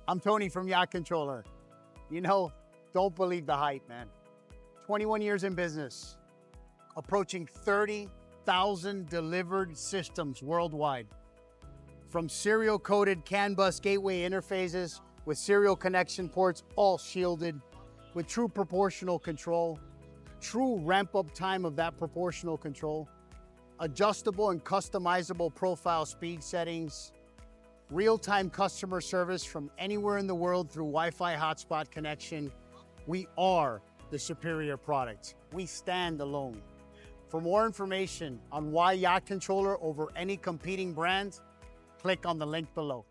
I'm Tony from Yacht Controller. You know, don't believe the hype, man. 21 years in business, approaching 30,000 delivered systems worldwide. From serial-coded CAN bus gateway interfaces with serial connection ports, all shielded, with true proportional control, true ramp-up time of that proportional control, adjustable and customizable profile speed settings, real-time customer service from anywhere in the world through Wi-Fi hotspot connection. We are the superior product. We stand alone. For more information on why Yacht Controller over any competing brand, click on the link below.